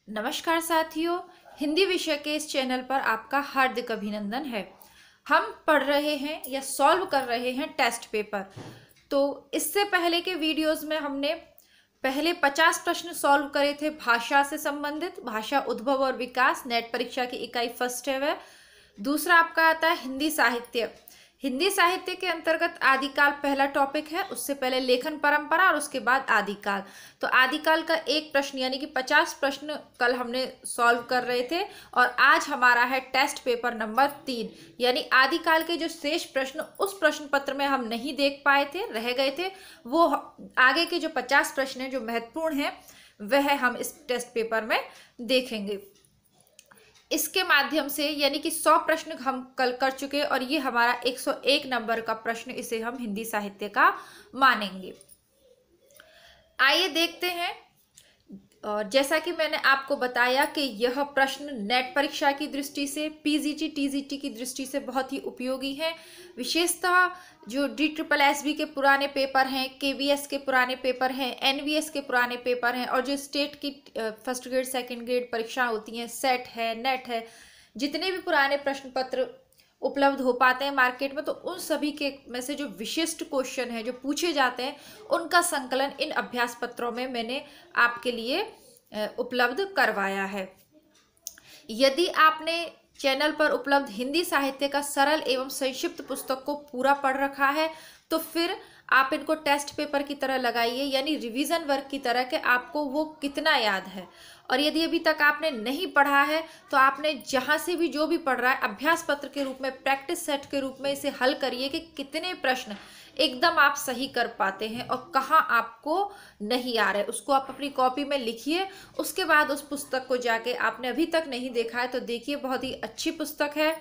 नमस्कार साथियों, हिंदी विषय के इस चैनल पर आपका हार्दिक अभिनंदन है। हम पढ़ रहे हैं या सॉल्व कर रहे हैं टेस्ट पेपर। तो इससे पहले के वीडियोस में हमने पहले 50 प्रश्न सॉल्व करे थे भाषा से संबंधित, भाषा उद्भव और विकास, नेट परीक्षा की इकाई फर्स्ट है वह। दूसरा आपका आता है हिंदी साहित्य। हिंदी साहित्य के अंतर्गत आदिकाल पहला टॉपिक है, उससे पहले लेखन परंपरा और उसके बाद आदिकाल। तो आदिकाल का एक प्रश्न यानी कि 50 प्रश्न कल हमने सॉल्व कर रहे थे और आज हमारा है टेस्ट पेपर नंबर 3 यानी आदिकाल के जो शेष प्रश्न उस प्रश्न पत्र में हम नहीं देख पाए थे, रह गए थे, वो आगे के जो 50 प्रश्न हैं जो महत्वपूर्ण हैं वह हम इस टेस्ट पेपर में देखेंगे। इसके माध्यम से यानी कि 100 प्रश्न हम कल कर चुके और ये हमारा 101 नंबर का प्रश्न, इसे हम हिंदी साहित्य का मानेंगे। आइए देखते हैं। और जैसा कि मैंने आपको बताया कि यह प्रश्न नेट परीक्षा की दृष्टि से, पीजीटी टीजीटी की दृष्टि से बहुत ही उपयोगी है। विशेषतः जो DSSB के पुराने पेपर हैं, KVS के पुराने पेपर हैं, NVS के पुराने पेपर हैं और जो स्टेट की फर्स्ट ग्रेड सेकंड ग्रेड परीक्षा होती हैं, सेट है, नेट है, जितने भी पुराने प्रश्न पत्र उपलब्ध हो पाते हैं मार्केट में, तो उन सभी के में से जो विशिष्ट क्वेश्चन है जो पूछे जाते हैं उनका संकलन इन अभ्यास पत्रों में मैंने आपके लिए उपलब्ध करवाया है। यदि आपने चैनल पर उपलब्ध हिंदी साहित्य का सरल एवं संक्षिप्त पुस्तक को पूरा पढ़ रखा है तो फिर आप इनको टेस्ट पेपर की तरह लगाइए, यानी रिवीजन वर्क की तरह के आपको वो कितना याद है। और यदि अभी तक आपने नहीं पढ़ा है तो आपने जहां से भी जो भी पढ़ रहा है अभ्यास पत्र के रूप में, प्रैक्टिस सेट के रूप में इसे हल करिए कि कितने प्रश्न एकदम आप सही कर पाते हैं और कहाँ आपको नहीं आ रहे, उसको आप अपनी कॉपी में लिखिए। उसके बाद उस पुस्तक को जाके, आपने अभी तक नहीं देखा है तो देखिए, बहुत ही अच्छी पुस्तक है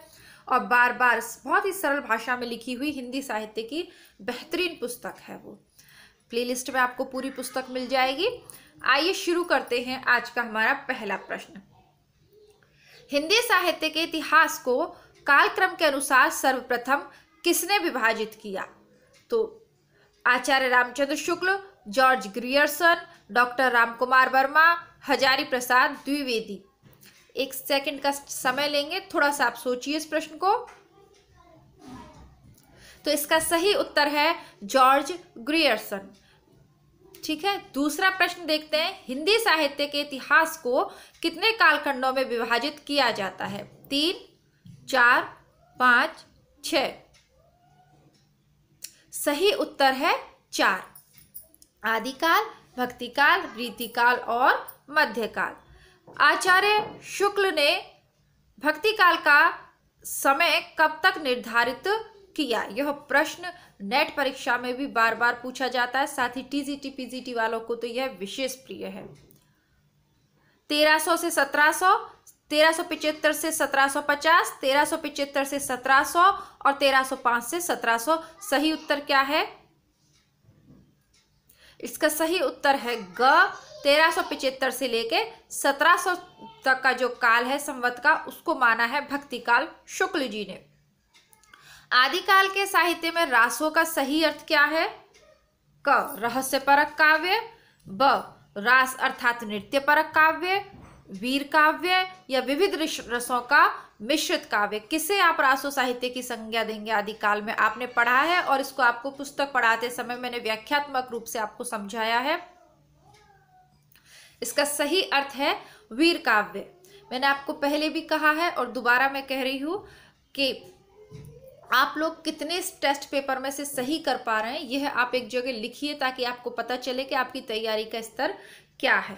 और बार बार बहुत ही सरल भाषा में लिखी हुई हिंदी साहित्य की बेहतरीन पुस्तक है। वो प्लेलिस्ट में आपको पूरी पुस्तक मिल जाएगी। आइए शुरू करते हैं आज का हमारा पहला प्रश्न। हिंदी साहित्य के इतिहास को कालक्रम के अनुसार सर्वप्रथम किसने विभाजित किया? तो Acharya Ramchandra Shukla, George Grierson, doctor Ramkumar Verma, Hazari Prasad Dwivedi. 1 second का समय लेंगे, थोड़ा सा आप सोचिए इस प्रश्न को। तो इसका सही उत्तर है जॉर्ज ग्रियर्सन। ठीक है, दूसरा प्रश्न देखते हैं। हिंदी साहित्य के इतिहास को कितने कालखंडों में विभाजित किया जाता है? 3, 4, 5, 6। सही उत्तर है 4। आदिकाल, भक्तिकाल, रीतिकाल और मध्यकाल। आचार्य शुक्ल ने भक्तिकाल का समय कब तक निर्धारित किया? यह प्रश्न नेट परीक्षा में भी बार बार पूछा जाता है, साथ ही टीजीटी पीजीटी वालों को तो यह विशेष प्रिय है। 1300 से 1700, 1375 से 1750, 1375 से 1700 और 1305 से 1700। सही उत्तर क्या है? इसका सही उत्तर है ग। 1375 से लेके 1700 तक का जो काल है संवत का, उसको माना है भक्तिकाल शुक्ल जी ने। आदिकाल के साहित्य में रासों का सही अर्थ क्या है? क, रहस्यपरक काव्य, ब, रास अर्थात नृत्यपरक काव्य, वीर काव्य या विविध रसों का मिश्रित काव्य। किसे आप रासो साहित्य की संज्ञा देंगे? आदिकाल में आपने पढ़ा है और इसको आपको पुस्तक पढ़ाते समय मैंने व्याख्यात्मक रूप से आपको समझाया है। इसका सही अर्थ है वीर काव्य। मैंने आपको पहले भी कहा है और दोबारा मैं कह रही हूं कि आप लोग कितने इस टेस्ट पेपर में से सही कर पा रहे हैं, यह आप एक जगह लिखिए ताकि आपको पता चले कि आपकी तैयारी का स्तर क्या है।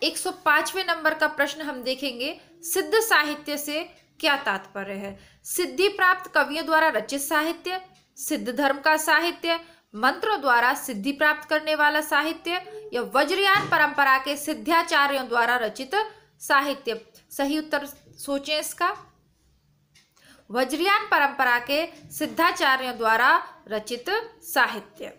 105वें नंबर का प्रश्न हम देखेंगे। सिद्ध साहित्य से क्या तात्पर्य है? सिद्धि प्राप्त कवियों द्वारा रचित साहित्य, सिद्ध धर्म का साहित्य, मंत्रों द्वारा सिद्धि प्राप्त करने वाला साहित्य या वज्रयान परंपरा के सिद्धाचार्यों द्वारा रचित साहित्य। सही उत्तर सोचें इसका। वज्रयान परंपरा के सिद्धाचार्यों द्वारा रचित साहित्य।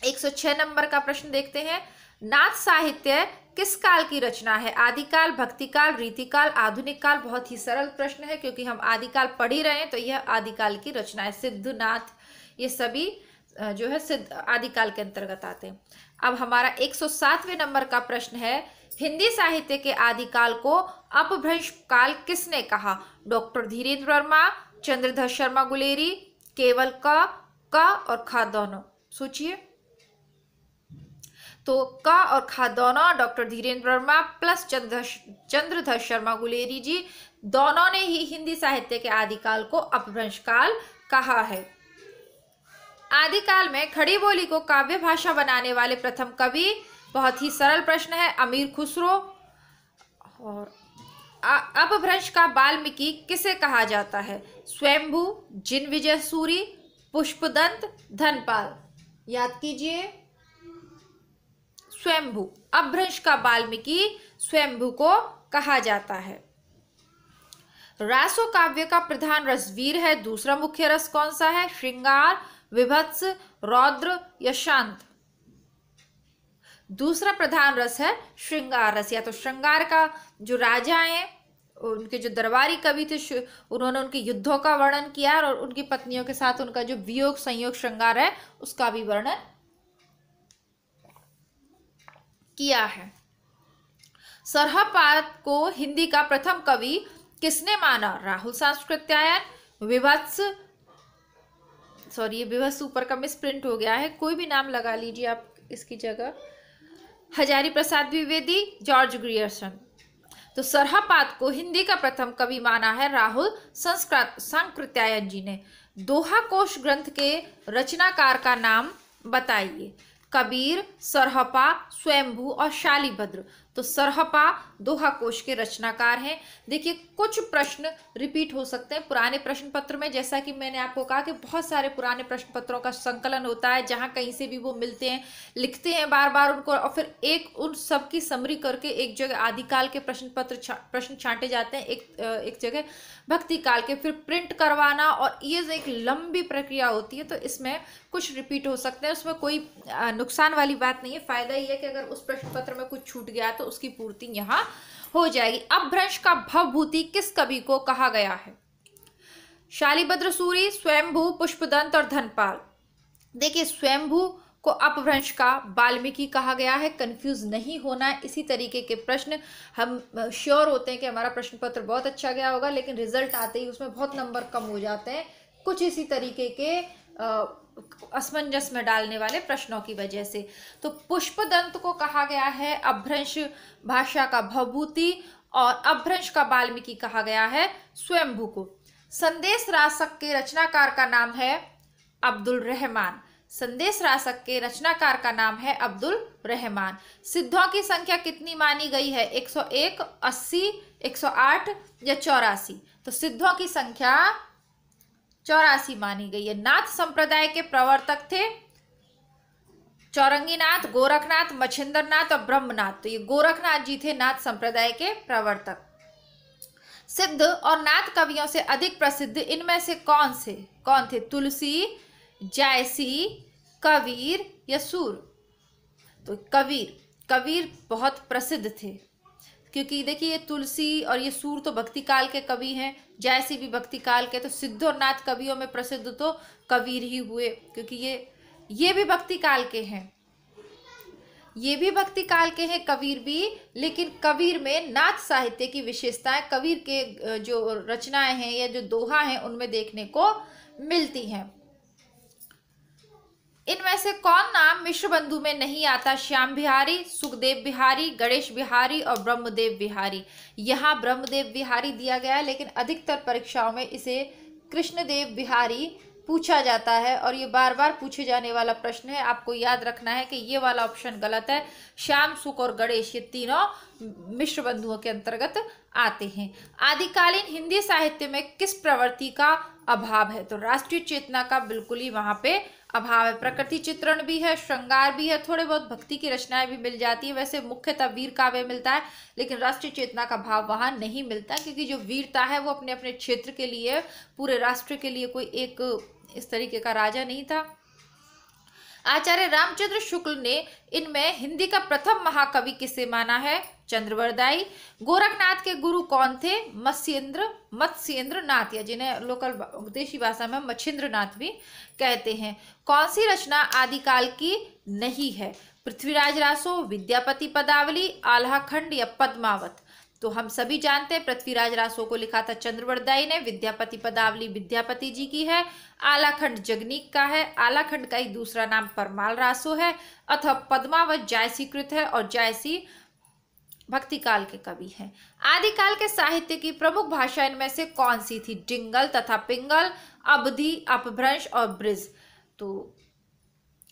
106 नंबर का प्रश्न देखते हैं। नाथ साहित्य किस काल की रचना है? आदिकाल, भक्तिकाल, रीतिकाल, आधुनिक काल। बहुत ही सरल प्रश्न है क्योंकि हम आदिकाल पढ़ ही रहे हैं, तो यह आदिकाल की रचना है। सिद्ध, नाथ, ये सभी जो है सिद्ध आदिकाल के अंतर्गत आते हैं। अब हमारा 107वें नंबर का प्रश्न है। हिंदी साहित्य के आदिकाल को अपभ्रंश काल किसने कहा? डॉक्टर धीरेन्द्र वर्मा, चंद्रधर शर्मा गुलेरी, केवल क और ख दोनों। सोचिए, तो क और ख दोनों डॉक्टर धीरेन्द्र वर्मा प्लस चंद्रधर शर्मा गुलेरी जी दोनों ने ही हिंदी साहित्य के आदिकाल को अपभ्रंश काल कहा है। आदिकाल में खड़ी बोली को काव्य भाषा बनाने वाले प्रथम कवि, बहुत ही सरल प्रश्न है, अमीर खुसरो। और अपभ्रंश का वाल्मीकि किसे कहा जाता है? स्वयंभू, जिनविजय सूरी, पुष्पदंत, धनपाल। याद कीजिए, स्वयंभू। अपभ्रंश का वाल्मीकि स्वयंभू को कहा जाता है। रासो काव्य का प्रधान रस वीर है, दूसरा मुख्य रस कौन सा है? श्रृंगार, विभत्स, रौद्र या शांत? दूसरा प्रधान रस है श्रृंगार रस। या तो श्रृंगार का जो राजा हैं, उनके जो दरबारी कवि थे, उन्होंने उनके युद्धों का वर्णन किया और उनकी पत्नियों के साथ उनका जो वियोग संयोग श्रृंगार है उसका भी वर्णन किया है। सरहपाद को हिंदी का प्रथम कवि किसने माना? राहुल सांस्कृत्यायन, विभत्स, सॉरी ये विभत्स ऊपर का मिसप्रिंट हो गया है, कोई भी नाम लगा लीजिए आप इसकी जगह, हजारी प्रसाद द्विवेदी, जॉर्ज ग्रियर्सन। तो सरहपाद को हिंदी का प्रथम कवि माना है राहुल सांकृत्यायन जी ने। दोहा कोश ग्रंथ के रचनाकार का नाम बताइए। कबीर, सरहपा, स्वयंभू और शालिभद्र। तो सरहपा दोहा कोश के रचनाकार हैं। देखिए, कुछ प्रश्न रिपीट हो सकते हैं पुराने प्रश्न पत्र में, जैसा कि मैंने आपको कहा कि बहुत सारे पुराने प्रश्न पत्रों का संकलन होता है, जहां कहीं से भी वो मिलते हैं, लिखते हैं बार बार उनको, और फिर एक उन सब की समरी करके एक जगह आदिकाल के प्रश्न छांटे जाते हैं, एक जगह भक्ति काल के, फिर प्रिंट करवाना, और ये एक लंबी प्रक्रिया होती है। तो इसमें कुछ रिपीट हो सकते हैं, उसमें कोई नुकसान वाली बात नहीं है। फायदा ये है कि अगर उस प्रश्न पत्र में कुछ छूट गया तो उसकी पूर्ति यहाँ हो जाएगी। अपभ्रंश का भवभूति किस कवि को कहा गया है? शालिभद्र सूरी, स्वयंभू, पुष्पदंत और धनपाल। देखिए, स्वयंभू को अपभ्रंश का वाल्मीकि कहा गया है, कंफ्यूज नहीं होना है। इसी तरीके के प्रश्न हम श्योर होते हैं कि हमारा प्रश्न पत्र बहुत अच्छा गया होगा, लेकिन रिजल्ट आते ही उसमें बहुत नंबर कम हो जाते हैं, कुछ इसी तरीके के असमंजस में डालने वाले प्रश्नों की वजह से। तो पुष्पदंत को कहा गया है अपभ्रंश भाषा का भवभूति, और अपभ्रंश का वाल्मीकि कहा गया है स्वयंभू को। संदेश रासक के रचनाकार का नाम है अब्दुल रहमान। संदेश रासक के रचनाकार का नाम है अब्दुल रहमान। सिद्धों की संख्या कितनी मानी गई है? 101, 80, 108 या 84? तो सिद्धों की संख्या 84 मानी गई है। नाथ संप्रदाय के प्रवर्तक थे चौरंगीनाथ, गोरखनाथ, मच्छिंद्रनाथ और ब्रह्मनाथ। तो ये गोरखनाथ जी थे नाथ संप्रदाय के प्रवर्तक। सिद्ध और नाथ कवियों से अधिक प्रसिद्ध इनमें से कौन थे? तुलसी, जायसी, कबीर या सूर? तो कबीर बहुत प्रसिद्ध थे, क्योंकि देखिए ये तुलसी और ये सूर तो भक्ति काल के कवि हैं, जायसी भी भक्ति काल के। तो सिद्ध और नाथ कवियों में प्रसिद्ध तो कबीर ही हुए, क्योंकि ये भी भक्ति काल के हैं, ये भी भक्ति काल के हैं कबीर भी। लेकिन कबीर में नाथ साहित्य की विशेषताएं कबीर के जो रचनाएं हैं या जो दोहा हैं उनमें देखने को मिलती हैं। इनमें से कौन नाम मिश्र बंधु में नहीं आता? श्याम बिहारी, सुखदेव बिहारी, गणेश बिहारी और ब्रह्मदेव बिहारी। यहाँ ब्रह्मदेव बिहारी दिया गया है, लेकिन अधिकतर परीक्षाओं में इसे कृष्णदेव बिहारी पूछा जाता है, और ये बार बार पूछे जाने वाला प्रश्न है। आपको याद रखना है कि ये वाला ऑप्शन गलत है। श्याम, सुख और गणेश ये तीनों मिश्र बंधुओं के अंतर्गत आते हैं। आदिकालीन हिंदी साहित्य में किस प्रवृत्ति का अभाव है? तो राष्ट्रीय चेतना का बिल्कुल ही वहां पे अभाव है। प्रकृति चित्रण भी है, श्रृंगार भी है, थोड़े बहुत भक्ति की रचनाएं भी मिल जाती है। वैसे मुख्यतः वीर काव्य मिलता है, लेकिन राष्ट्रीय चेतना का भाव वहां नहीं मिलता, क्योंकि जो वीरता है वो अपने अपने क्षेत्र के लिए, पूरे राष्ट्र के लिए कोई एक इस तरीके का राजा नहीं था। आचार्य रामचंद्र शुक्ल ने इनमें हिंदी का प्रथम महाकवि किसे माना है? चंद्रवरदाई। गोरखनाथ के गुरु कौन थे? मत्स्येंद्र नाथ, या जिन्हें लोकल देशी भाषा में मच्छिंद्र नाथ भी कहते हैं। कौन सी रचना आदिकाल की नहीं है? पृथ्वीराज रासो, विद्यापति पदावली, आल्हा खंड या पद्मावत। तो हम सभी जानते हैं पृथ्वीराज रासो को लिखा था चंद्रवरदाई ने, विद्यापति पदावली विद्यापति जी की है, आल्हा खंड जगनीक का है, आल्हा खंड का ही दूसरा नाम परमाल रासो है, अथवा पद्मावत जायसीकृत है और जायसी भक्ति काल के कवि हैं। आदिकाल के साहित्य की प्रमुख भाषा इनमें से कौन सी थी? डिंगल तथा पिंगल, अवधि, अपभ्रंश और ब्रिज। तो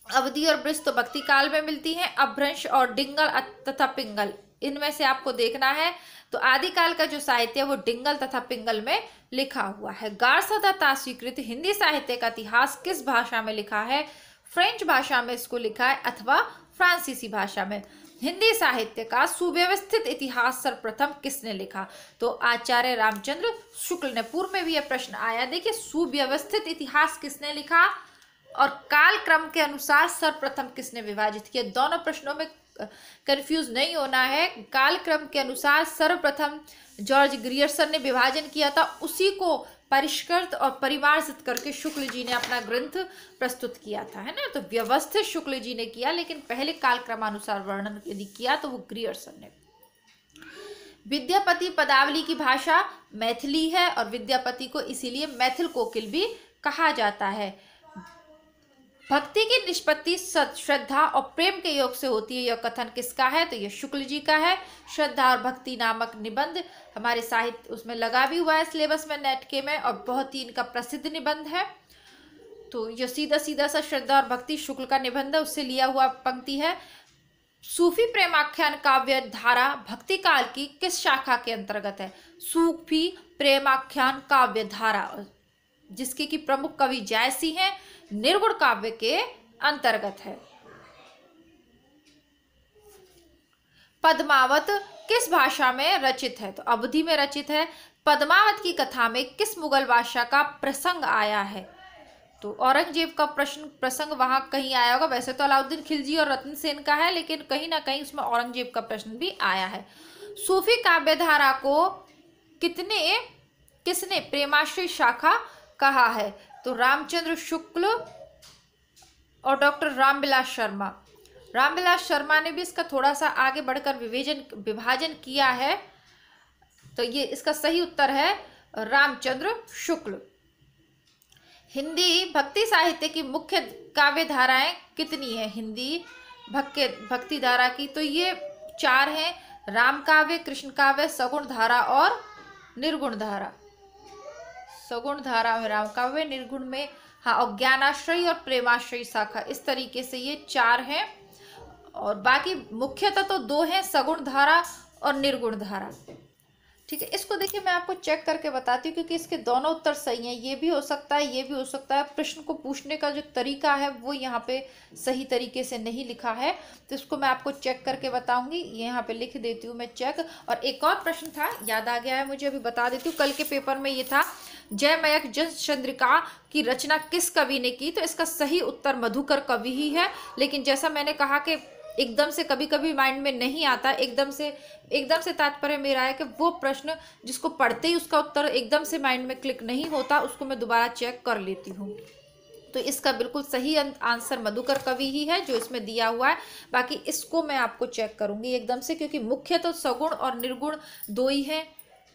अवधि और ब्रिज तो भक्ति काल में मिलती हैं, अपभ्रंश और डिंगल तथा पिंगल इनमें से आपको देखना है। तो आदिकाल का जो साहित्य है वो डिंगल तथा पिंगल में लिखा हुआ है। गार्सदा स्वीकृत हिंदी साहित्य का इतिहास किस भाषा में लिखा है? फ्रेंच भाषा में इसको लिखा है अथवा फ्रांसीसी भाषा में। हिंदी साहित्य का सुव्यवस्थित इतिहास सर्वप्रथम किसने लिखा? तो आचार्य रामचंद्र शुक्ल ने। पूर्व में भी यह प्रश्न आया, देखिए सुव्यवस्थित इतिहास किसने लिखा और काल क्रम के अनुसार सर्वप्रथम किसने विभाजित किया। दोनों प्रश्नों में कंफ्यूज नहीं होना है। काल क्रम के अनुसार सर्वप्रथम जॉर्ज ग्रियर्सन ने विभाजन किया था, उसी को परिष्कृत और परिमार्जित करके शुक्ल जी ने अपना ग्रंथ प्रस्तुत किया था, है ना। तो व्यवस्थित शुक्ल जी ने किया, लेकिन पहले काल क्रमानुसार वर्णन यदि किया तो वो ग्रियर्सन ने। विद्यापति पदावली की भाषा मैथिली है और विद्यापति को इसीलिए मैथिल कोकिल भी कहा जाता है। भक्ति की निष्पत्ति श्रद्धा और प्रेम के योग से होती है, यह कथन किसका है? तो यह शुक्ल जी का है। श्रद्धा और भक्ति नामक निबंध हमारे साहित्य उसमें लगा भी हुआ है सिलेबस में, नेट के में, और बहुत ही इनका प्रसिद्ध निबंध है। तो यह सीधा सीधा सा श्रद्धा और भक्ति शुक्ल का निबंध है, उससे लिया हुआ पंक्ति है। सूफी प्रेमाख्यान काव्य धारा भक्ति काल की किस शाखा के अंतर्गत है? सूफी प्रेमाख्यान काव्य धारा, जिसके की प्रमुख कवि जायसी हैं, निर्गुण काव्य के अंतर्गत है। पद्मावत किस भाषा में रचित है? तो अवधि में रचित है। पद्मावत की कथा में किस मुगल बादशाह का प्रसंग आया है? तो औरंगजेब का प्रसंग वहां कहीं आया होगा। वैसे तो अलाउद्दीन खिलजी और रतन सेन का है, लेकिन कहीं ना कहीं उसमें औरंगजेब का प्रश्न भी आया है। सूफी काव्य धारा को किसने प्रेमाश्रय शाखा कहा है? तो रामचंद्र शुक्ल और डॉक्टर रामविलास शर्मा। रामविलास शर्मा ने भी इसका थोड़ा सा आगे बढ़कर विभाजन किया है, तो ये इसका सही उत्तर है रामचंद्र शुक्ल। हिंदी भक्ति साहित्य की मुख्य काव्य धाराएं कितनी है? हिंदी भक्ति धारा की तो ये 4 हैं: राम काव्य, कृष्ण काव्य, सगुण धारा और निर्गुण धारा। सगुण धारा में राम काव्य, निर्गुण में और ज्ञानाश्रयी और प्रेमाश्रयी शाखा, इस तरीके से ये 4 हैं। और बाकी मुख्यतः तो 2 हैं, सगुण धारा और निर्गुण धारा। ठीक है, इसको देखिए मैं आपको चेक करके बताती हूँ, क्योंकि इसके दोनों उत्तर सही हैं। ये भी हो सकता है, ये भी हो सकता है। प्रश्न को पूछने का जो तरीका है वो यहाँ पे सही तरीके से नहीं लिखा है, तो इसको मैं आपको चेक करके बताऊंगी। यहाँ पे लिख देती हूँ मैं चेक। और एक और प्रश्न था, याद आ गया है मुझे, अभी बता देती हूँ। कल के पेपर में ये था, जयमयक चंद्रिका की रचना किस कवि ने की? तो इसका सही उत्तर मधुकर कवि ही है। लेकिन जैसा मैंने कहा कि एकदम से कभी कभी माइंड में नहीं आता, एकदम से तात्पर्य मेरा है कि वो प्रश्न जिसको पढ़ते ही उसका उत्तर एकदम से माइंड में क्लिक नहीं होता, उसको मैं दोबारा चेक कर लेती हूँ। तो इसका बिल्कुल सही आंसर मधुकर कवि ही है जो इसमें दिया हुआ है। बाकी इसको मैं आपको चेक करूंगी एकदम से, क्योंकि मुख्य तो सगुण और निर्गुण 2 ही हैं।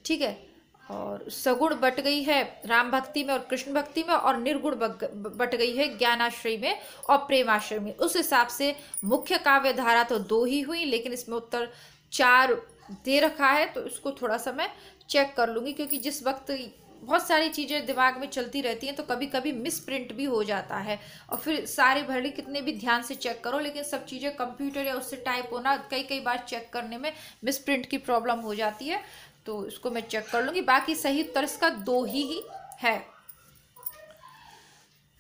ठीक है, और सगुण बट गई है राम भक्ति में और कृष्ण भक्ति में, और निर्गुण बट गई है ज्ञानाश्रय में और प्रेमाश्रय में। उस हिसाब से मुख्य काव्य धारा तो 2 ही हुई, लेकिन इसमें उत्तर 4 दे रखा है। तो इसको थोड़ा सा मैं चेक कर लूँगी, क्योंकि जिस वक्त बहुत सारी चीज़ें दिमाग में चलती रहती हैं तो कभी कभी मिस प्रिंट भी हो जाता है, और फिर सारी भरड़ी कितने भी ध्यान से चेक करो, लेकिन सब चीज़ें कंप्यूटर या उससे टाइप होना कई बार चेक करने में मिस प्रिंट की प्रॉब्लम हो जाती है। तो इसको मैं चेक कर लूँगी। बाकी सही उत्तर इसका 2 ही है।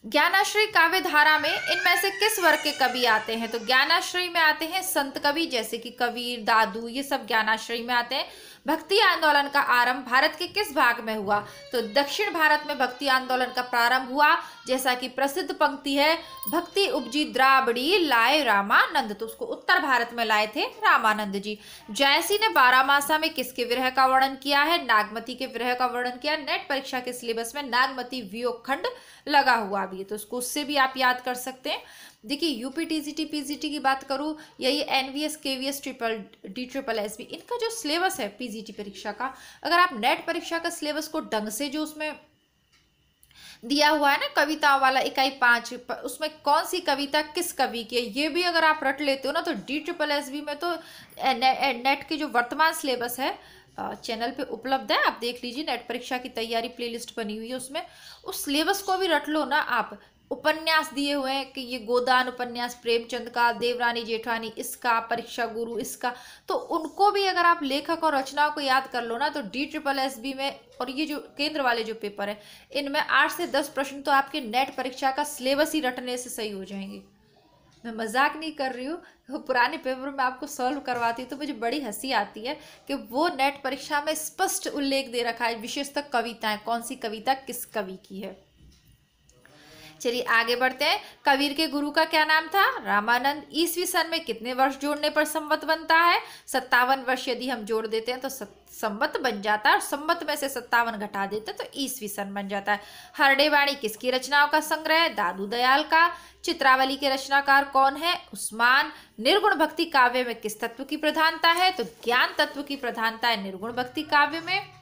ज्ञानाश्रय काव्य धारा में इनमें से किस वर्ग के कवि आते हैं? तो ज्ञानाश्रय में आते हैं संत कवि, जैसे कि कबीर, दादू, ये सब ज्ञानाश्रय में आते हैं। भक्ति आंदोलन का आरंभ भारत के किस भाग में हुआ? तो दक्षिण भारत में भक्ति आंदोलन का प्रारंभ हुआ, जैसा कि प्रसिद्ध पंक्ति है, भक्ति उपजी द्राविड़ी लाए रामानंद। तो उसको उत्तर भारत में लाए थे रामानंद जी। जायसी ने 12 मासा में किसके विरह का वर्णन किया है? नागमती के विरह का वर्णन किया। नेट परीक्षा के सिलेबस में नागमती वियोग खंड लगा हुआ भी है, तो इसको उससे भी आप याद कर सकते हैं। देखिए यूपी टीजीटी पीजीटी की बात करूँ या ये एनवीएस केवीएस ट्रिपल एसबी, इनका जो सिलेबस है पीजीटी परीक्षा का, अगर आप नेट परीक्षा का सिलेबस को ढंग से जो उसमें दिया हुआ है ना कविताओं वाला इकाई 5, उसमें कौन सी कविता किस कवि की है, ये भी अगर आप रट लेते हो ना, तो DSSB में तो नेट की जो वर्तमान सिलेबस है चैनल पे उपलब्ध है, आप देख लीजिए। नेट परीक्षा की तैयारी प्लेलिस्ट बनी हुई है, उसमें उस सिलेबस को भी रट लो ना आप। उपन्यास दिए हुए हैं कि ये गोदान उपन्यास प्रेमचंद का, देवरानी जेठानी इसका, परीक्षा गुरु इसका, तो उनको भी अगर आप लेखक और रचनाओं को याद कर लो ना, तो DSSB में और ये जो केंद्र वाले जो पेपर है इनमें 8 से 10 प्रश्न तो आपके नेट परीक्षा का सिलेबस ही रटने से सही हो जाएंगे। मैं मजाक नहीं कर रही हूँ, तो पुराने पेपर में आपको सॉल्व करवाती हूँ तो मुझे बड़ी हंसी आती है कि वो नेट परीक्षा में स्पष्ट उल्लेख दे रखा है, विशेषतः कविताएं, कौन सी कविता किस कवि की है। चलिए आगे बढ़ते हैं। कबीर के गुरु का क्या नाम था? रामानंद। ईसवी सन में कितने वर्ष जोड़ने पर संवत बनता है? 57 वर्ष यदि हम जोड़ देते हैं तो संवत बन जाता है, और संवत में से 57 घटा देते हैं तो ईसवी सन बन जाता है। हरडे वाणी किसकी रचनाओं का संग्रह है? दादू दयाल का। चित्रावली के रचनाकार कौन है? उस्मान। निर्गुण भक्ति काव्य में किस तत्व की प्रधानता है? तो ज्ञान तत्व की प्रधानता है निर्गुण भक्ति काव्य में।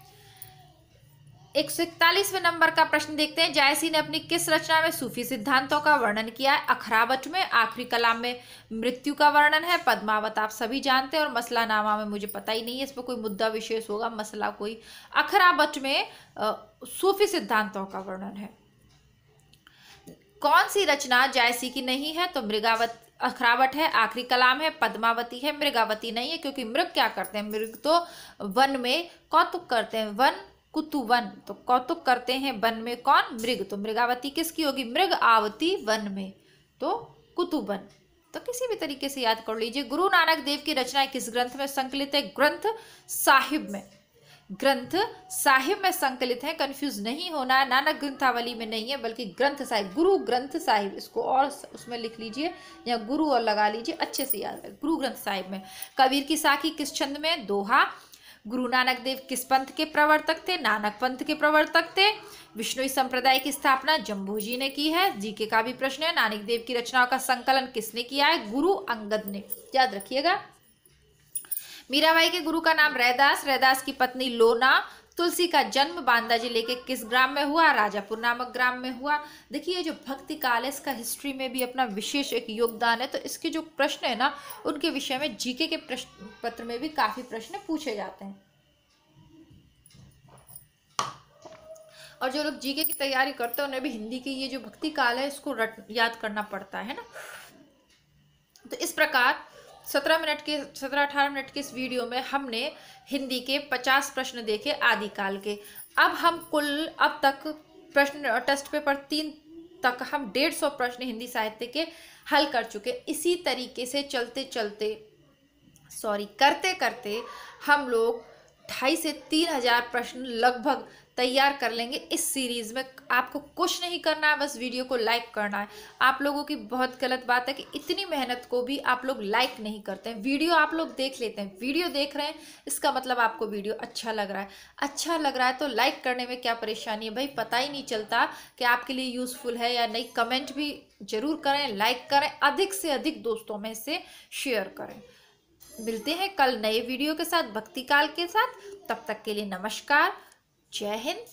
141वें नंबर का प्रश्न देखते हैं। जायसी ने अपनी किस रचना में सूफी सिद्धांतों का वर्णन किया है? अखरावट में। आखिरी कलाम में मृत्यु का वर्णन है। पद्मावत आप सभी जानते हैं, और मसला नामा में मुझे पता ही नहीं है, इस पर कोई मुद्दा विशेष होगा, मसला कोई। अखरावट में सूफी सिद्धांतों का वर्णन है। कौन सी रचना जायसी की नहीं है? तो मृगावत अखरावट है। आखिरी कलाम है। पद्मावती है। मृगावती नहीं है, क्योंकि मृग क्या करते हैं? मृग तो वन में कौतुक करते हैं, वन कुतुवन, तो कौतुक करते हैं वन में कौन? मृग। तो मृगावती किसकी होगी? मृग आवती वन में, तो कुतुवन। तो किसी भी तरीके से याद कर लीजिए। गुरु नानक देव की रचनाएं किस ग्रंथ में संकलित है? ग्रंथ साहिब में। ग्रंथ साहिब में संकलित है, कंफ्यूज नहीं होना है। नानक ग्रंथावली में नहीं है, बल्कि ग्रंथ साहिब, गुरु ग्रंथ साहिब, इसको और उसमें लिख लीजिए या गुरु और लगा लीजिए, अच्छे से याद है, गुरु ग्रंथ साहिब में। कबीर की साखी किस छंद में? दोहा। गुरु नानक देव किस पंथ के प्रवर्तक थे? नानक पंथ के प्रवर्तक थे। विष्णुई संप्रदाय की स्थापना जम्भूजी ने की है। जीके का भी प्रश्न है। नानक देव की रचनाओं का संकलन किसने किया है? गुरु अंगद ने, याद रखिएगा। मीराबाई के गुरु का नाम रैदास। रैदास की पत्नी लोना। तुलसी का जन्म बांदा जिले के किस ग्राम में हुआ? राजापुर नामक ग्राम में हुआ। देखिए जो भक्ति काल है, इसका हिस्ट्री में भी अपना विशेष एक योगदान है, तो इसके जो प्रश्न है ना, उनके विषय में जीके के प्रश्न पत्र में भी काफी प्रश्न पूछे जाते हैं। और जो लोग जीके की तैयारी करते हैं उन्हें भी हिंदी की ये जो भक्ति काल है इसको याद करना पड़ता है ना। तो इस प्रकार 17-18 मिनट के इस वीडियो में हमने हिंदी के 50 प्रश्न देखे आदिकाल के। अब हम कुल अब तक प्रश्न टेस्ट पेपर 3 तक हम 150 प्रश्न हिंदी साहित्य के हल कर चुके। इसी तरीके से करते करते हम लोग 2,500 से 3,000 प्रश्न लगभग तैयार कर लेंगे इस सीरीज में। आपको कुछ नहीं करना है, बस वीडियो को लाइक करना है। आप लोगों की बहुत गलत बात है कि इतनी मेहनत को भी आप लोग लाइक नहीं करते हैं। वीडियो आप लोग देख लेते हैं, वीडियो देख रहे हैं इसका मतलब आपको वीडियो अच्छा लग रहा है। अच्छा लग रहा है तो लाइक करने में क्या परेशानी है भाई? पता ही नहीं चलता कि आपके लिए यूजफुल है या नहीं। कमेंट भी जरूर करें, लाइक करें, अधिक से अधिक दोस्तों में से शेयर करें। मिलते हैं कल नए वीडियो के साथ, भक्ति काल के साथ। तब तक के लिए नमस्कार, जय हिंद।